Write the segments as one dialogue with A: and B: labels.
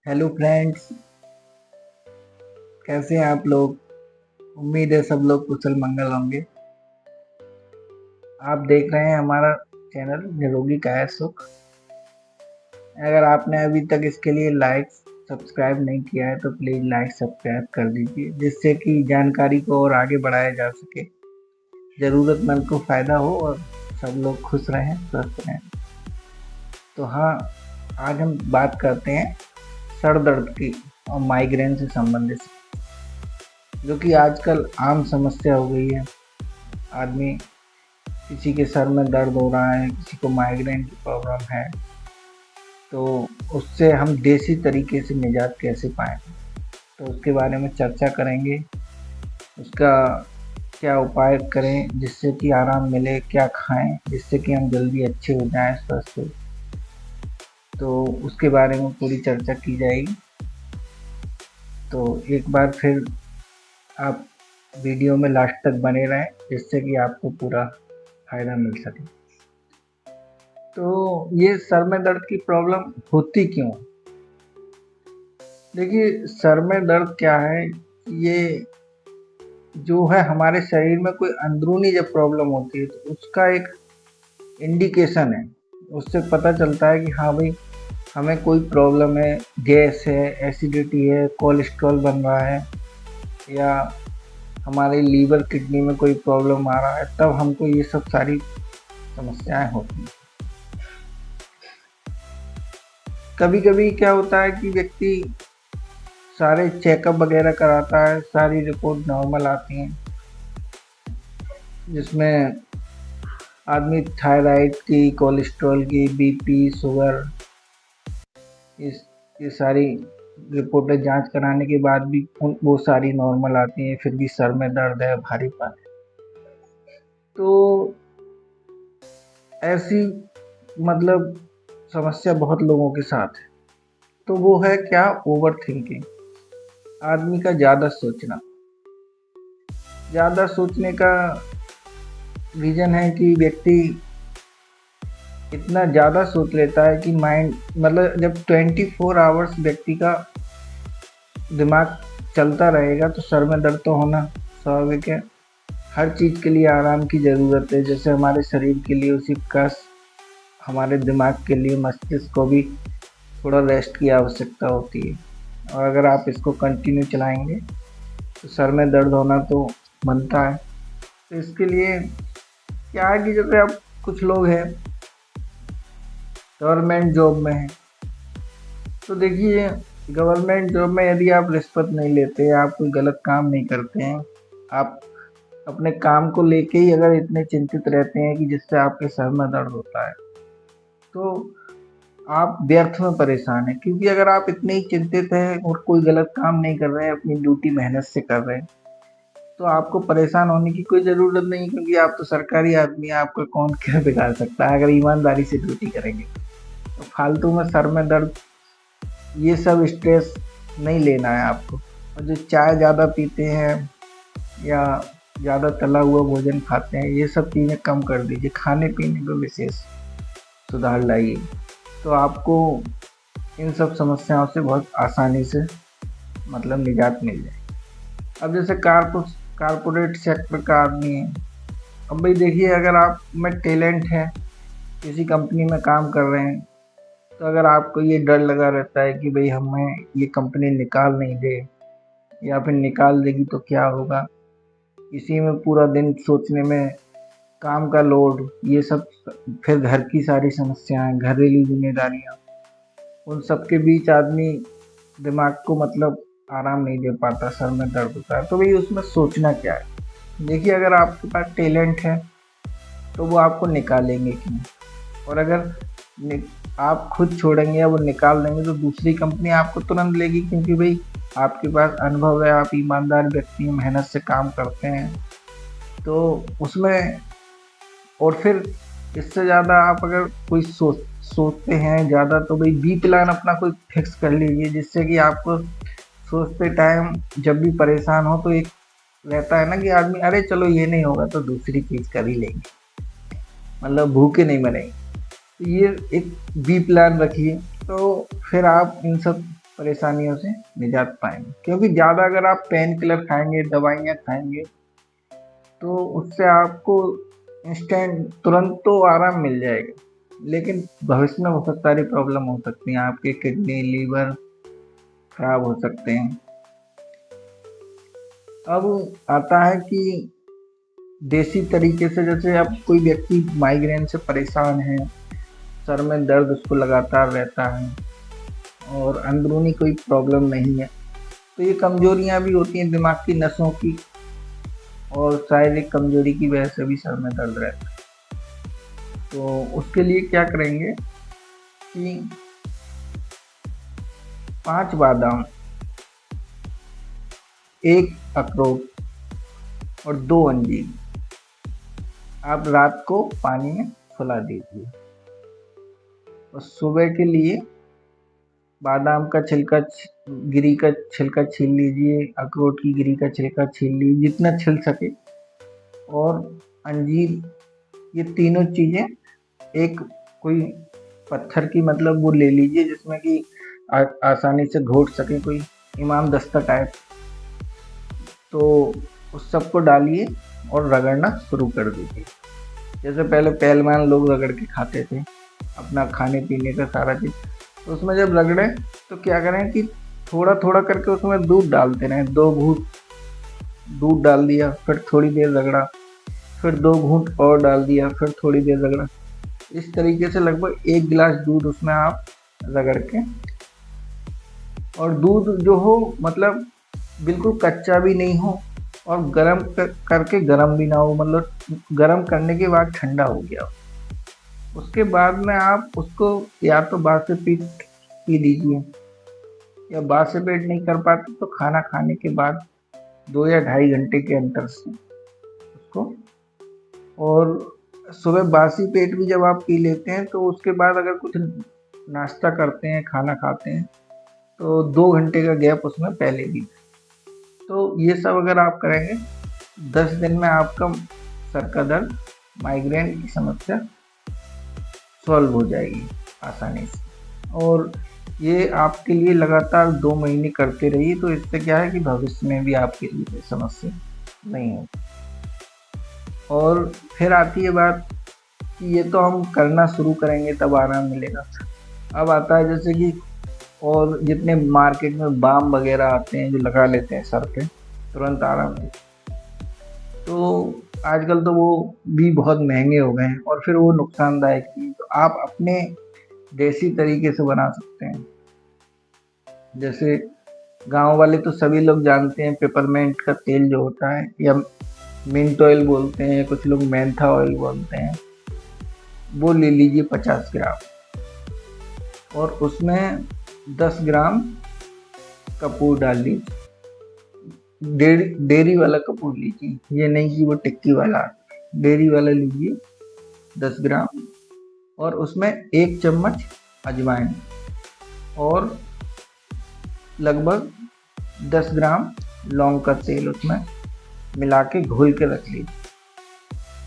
A: Hello friends, कैसे हैं आप लोग। उम्मीद है सब लोग कुशल मंगल होंगे। आप देख रहे हैं हमारा चैनल निरोगी काया सुख। अगर आपने अभी तक इसके लिए लाइक सब्सक्राइब नहीं किया है तो प्लीज़ लाइक सब्सक्राइब कर दीजिए, जिससे कि जानकारी को और आगे बढ़ाया जा सके, ज़रूरतमंद को फ़ायदा हो और सब लोग खुश रहें, स्वस्थ रहें। तो हाँ, आज हम बात करते हैं सर दर्द की और माइग्रेन से संबंधित, जो कि आजकल आम समस्या हो गई है। आदमी, किसी के सर में दर्द हो रहा है, किसी को माइग्रेन की प्रॉब्लम है, तो उससे हम देसी तरीके से निजात कैसे पाएँ, तो उसके बारे में चर्चा करेंगे। उसका क्या उपाय करें जिससे कि आराम मिले, क्या खाएँ जिससे कि हम जल्दी अच्छे हो जाएँ, स्वस्थ हो, तो उसके बारे में पूरी चर्चा की जाएगी। तो एक बार फिर आप वीडियो में लास्ट तक बने रहें, जिससे कि आपको पूरा फ़ायदा मिल सके। तो ये सर में दर्द की प्रॉब्लम होती क्यों? देखिए, सर में दर्द क्या है, ये जो है हमारे शरीर में कोई अंदरूनी जब प्रॉब्लम होती है तो उसका एक इंडिकेशन है। उससे पता चलता है कि हाँ भाई, हमें कोई प्रॉब्लम है, गैस है, एसिडिटी है, कोलेस्ट्रॉल बन रहा है, या हमारे लीवर किडनी में कोई प्रॉब्लम आ रहा है, तब हमको ये सब सारी समस्याएं होती हैं। कभी कभी क्या होता है कि व्यक्ति सारे चेकअप वगैरह कराता है, सारी रिपोर्ट नॉर्मल आती हैं, जिसमें आदमी थायराइड की, कोलेस्ट्रॉल की, बीपी, शुगर, इस ये सारी रिपोर्टें जांच कराने के बाद भी वो सारी नॉर्मल आती हैं, फिर भी सर में दर्द है, भारीपन है। तो ऐसी मतलब समस्या बहुत लोगों के साथ है। तो वो है क्या, ओवर थिंकिंग, आदमी का ज़्यादा सोचना। ज़्यादा सोचने का रीज़न है कि व्यक्ति इतना ज़्यादा सोच लेता है कि माइंड, मतलब जब 24 आवर्स व्यक्ति का दिमाग चलता रहेगा तो सर में दर्द तो होना स्वाभाविक है। हर चीज़ के लिए आराम की ज़रूरत है, जैसे हमारे शरीर के लिए उसी प्रकार हमारे दिमाग के लिए, मस्तिष्क को भी थोड़ा रेस्ट की आवश्यकता होती है। और अगर आप इसको कंटिन्यू चलाएंगे तो सर में दर्द होना तो बनता है। तो इसके लिए क्या है कि जैसे अब कुछ लोग हैं गवर्नमेंट जॉब में हैं, तो देखिए, गवर्नमेंट जॉब में यदि आप रिश्वत नहीं लेते, आप कोई गलत काम नहीं करते हैं, आप अपने काम को लेके ही अगर इतने चिंतित रहते हैं कि जिससे आपके सर में दर्द होता है, तो आप व्यर्थ में परेशान हैं। क्योंकि अगर आप इतने ही चिंतित हैं और कोई गलत काम नहीं कर रहे हैं, अपनी ड्यूटी मेहनत से कर रहे हैं, तो आपको परेशान होने की कोई ज़रूरत नहीं, क्योंकि आप तो सरकारी आदमी हैं, आपका कौन क्या बिगाड़ सकता है अगर ईमानदारी से ड्यूटी करेंगे। तो फालतू में सर में दर्द, ये सब स्ट्रेस नहीं लेना है आपको। और जो चाय ज़्यादा पीते हैं या ज़्यादा तला हुआ भोजन खाते हैं, ये सब चीज़ें कम कर दीजिए, खाने पीने में विशेष सुधार लाइए, तो आपको इन सब समस्याओं से बहुत आसानी से मतलब निजात मिल जाए। अब जैसे कारपोरेट सेक्टर का आदमी है, अब भाई देखिए, अगर आप में टैलेंट है, किसी कंपनी में काम कर रहे हैं, तो अगर आपको ये डर लगा रहता है कि भाई हमें ये कंपनी निकाल नहीं दे, या फिर निकाल देगी तो क्या होगा, इसी में पूरा दिन सोचने में, काम का लोड, ये सब, फिर घर की सारी समस्याएं, घरेलू जिम्मेदारियां, उन सब के बीच आदमी दिमाग को मतलब आराम नहीं दे पाता, सर में दर्द होता है। तो भाई उसमें सोचना क्या है। देखिए, अगर आपके पास टैलेंट है तो वो आपको निकालेंगे क्यों, और अगर आप खुद छोड़ेंगे या वो निकाल देंगे तो दूसरी कंपनी आपको तुरंत लेगी, क्योंकि भाई आपके पास अनुभव है, आप ईमानदार व्यक्ति हैं, मेहनत से काम करते हैं, तो उसमें। और फिर इससे ज़्यादा आप अगर कोई सोचते हैं ज़्यादा, तो भाई बी प्लान अपना कोई फिक्स कर लीजिए, जिससे कि आपको सोचते टाइम जब भी परेशान हो तो एक रहता है ना कि आदमी, अरे चलो ये नहीं होगा तो दूसरी चीज़ कर ही लेंगे, मतलब भूखे नहीं मरेंगे। तो ये एक बी प्लान रखिए, तो फिर आप इन सब परेशानियों से निजात पाएंगे। क्योंकि ज़्यादा अगर आप पेन किलर खाएंगे, दवाइयाँ खाएंगे, तो उससे आपको इंस्टेंट तुरंत तो आराम मिल जाएगा, लेकिन भविष्य में बहुत सारी प्रॉब्लम हो सकती हैं। आपके किडनी, लीवर खराब हो सकते हैं। अब आता है कि देसी तरीके से, जैसे अब कोई व्यक्ति माइग्रेन से परेशान है, सर में दर्द उसको लगातार रहता है और अंदरूनी कोई प्रॉब्लम नहीं है, तो ये कमजोरियां भी होती हैं दिमाग की नसों की, और शारीरिक कमजोरी की वजह से भी सर में दर्द रहता है। तो उसके लिए क्या करेंगे कि 5 बादाम, 1 अखरोट और 2 अंजीर आप रात को पानी में फुला दीजिए, और सुबह के लिए बादाम का छिलका, गिरी का छिलका छील लीजिए, अखरोट की गिरी का छिलका छील लीजिए जितना छिल सके, और अंजीर, ये तीनों चीज़ें एक कोई पत्थर की मतलब वो ले लीजिए जिसमें कि आसानी से घोट सके, कोई इमाम दस्ता टाइप। तो उस सबको डालिए और रगड़ना शुरू कर दीजिए, जैसे पहले पहलवान लोग रगड़ के खाते थे अपना खाने पीने का सारा चीज़। तो उसमें जब रगड़े तो क्या करें कि थोड़ा थोड़ा करके उसमें दूध डालते रहें। 2 घूंट दूध डाल दिया, फिर थोड़ी देर रगड़ा, फिर 2 घूंट और डाल दिया, फिर थोड़ी देर रगड़ा। इस तरीके से लगभग 1 गिलास दूध उसमें आप रगड़ के, और दूध जो हो मतलब बिल्कुल कच्चा भी नहीं हो और गर्म करके गर्म भी ना हो, मतलब गर्म करने के बाद ठंडा हो गया। उसके बाद में आप उसको या तो बासी पेट पी लीजिए, या बासी पेट नहीं कर पाते तो खाना खाने के बाद 2 या 2.5 घंटे के अंतर से उसको, और सुबह बासी पेट भी जब आप पी लेते हैं तो उसके बाद अगर कुछ नाश्ता करते हैं, खाना खाते हैं, तो 2 घंटे का गैप उसमें पहले भी। तो ये सब अगर आप करेंगे 10 दिन में आपका सर का दर्द, माइग्रेन की समस्या सॉल्व हो जाएगी आसानी से। और ये आपके लिए लगातार 2 महीने करते रहिए, तो इससे क्या है कि भविष्य में भी आपके लिए कोई समस्या नहीं होगी। और फिर आती है बात कि ये तो हम करना शुरू करेंगे तब आराम मिलेगा। अब आता है जैसे कि, और जितने मार्केट में बाम वगैरह आते हैं जो लगा लेते हैं सर पे, तुरंत आराम मिलता है, तो आजकल तो वो भी बहुत महंगे हो गए हैं और फिर वो नुकसानदायक भी। तो आप अपने देसी तरीके से बना सकते हैं। जैसे गांव वाले तो सभी लोग जानते हैं, पेपरमेंट का तेल जो होता है, या मिंट ऑयल बोलते हैं, कुछ लोग मेंथा ऑयल बोलते हैं, वो ले लीजिए 50 ग्राम, और उसमें 10 ग्राम कपूर डाल लीजिए। डेयरी वाला कपूर लीजिए, ये नहीं कि वो टिक्की वाला, डेयरी वाला लीजिए 10 ग्राम, और उसमें 1 चम्मच अजवाइन, और लगभग 10 ग्राम लौंग का तेल उसमें मिला के घोल के रख लीजिए।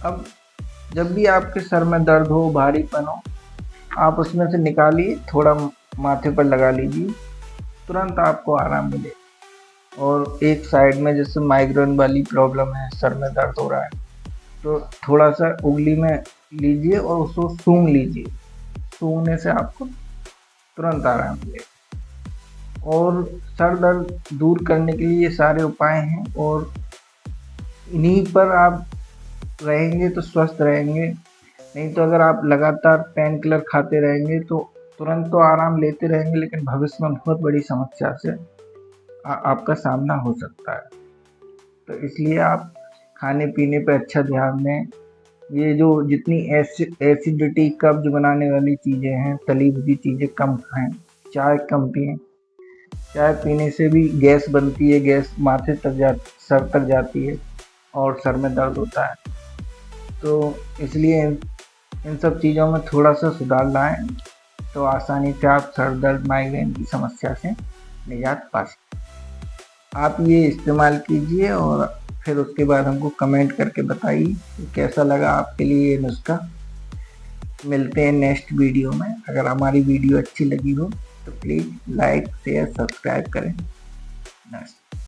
A: अब जब भी आपके सर में दर्द हो, भारीपन हो, आप उसमें से निकालिए, थोड़ा माथे पर लगा लीजिए, तुरंत आपको आराम मिलेगा। और एक साइड में जैसे माइग्रेन वाली प्रॉब्लम है, सर में दर्द हो रहा है, तो थोड़ा सा उंगली में लीजिए और उसको सूंघ लीजिए, सूंघने से आपको तुरंत आराम मिलेगा। और सर दर्द दूर करने के लिए ये सारे उपाय हैं, और इन्हीं पर आप रहेंगे तो स्वस्थ रहेंगे। नहीं तो अगर आप लगातार पेन किलर खाते रहेंगे तो तुरंत तो आराम लेते रहेंगे, लेकिन भविष्य में बहुत बड़ी समस्या से आपका सामना हो सकता है। तो इसलिए आप खाने पीने पर अच्छा ध्यान दें। ये जो जितनी एसिडिटी, कब्ज बनाने वाली चीज़ें हैं, तली भुनी चीज़ें कम खाएं, चाय कम पिएं। चाय पीने से भी गैस बनती है, गैस माथे तक सर तक जाती है और सर में दर्द होता है। तो इसलिए इन सब चीज़ों में थोड़ा सा सुधार लाएं, तो आसानी से आप सर दर्द, माइग्रेन की समस्या से निजात पा सकते। आप ये इस्तेमाल कीजिए और फिर उसके बाद हमको कमेंट करके बताइए कि कैसा लगा आपके लिए ये नुस्खा। मिलते हैं नेक्स्ट वीडियो में। अगर हमारी वीडियो अच्छी लगी हो तो प्लीज़ लाइक शेयर सब्सक्राइब करें। नमस्ते।